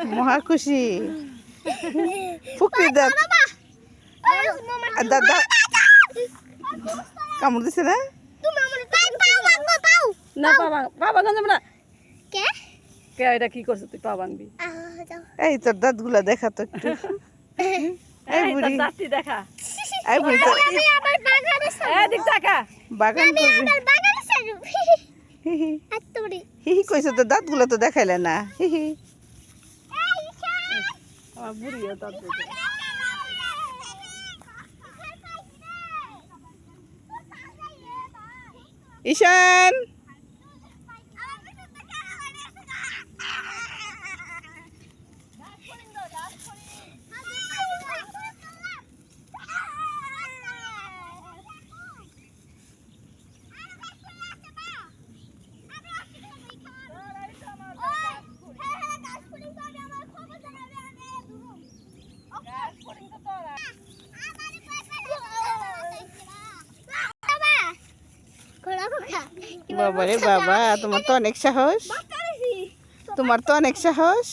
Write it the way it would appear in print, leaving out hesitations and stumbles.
মহা খুশি ফুকরি দাঁত দাদা কামড় দিছে না না পা ভাঙা না কে কে এটা কি করছ তুই পা ভাঙবি এই তোর দাঁতগুলা দেখা তো একটু এই বুড়ি দাঁতটি দেখা এই বুড়ি তো আমি আবার বাগানে এদিক দেখা বাগান করবি আবার বাগানে ছাড়ব আত্তরি হিহি কইছো তো দাঁতগুলো তো দেখাইলে না হিহি আমার বুড়িও দাঁত দেখে ঈশান বাবা রে বাবা তোমার তো অনেক সাহস তোমার তো অনেক সাহস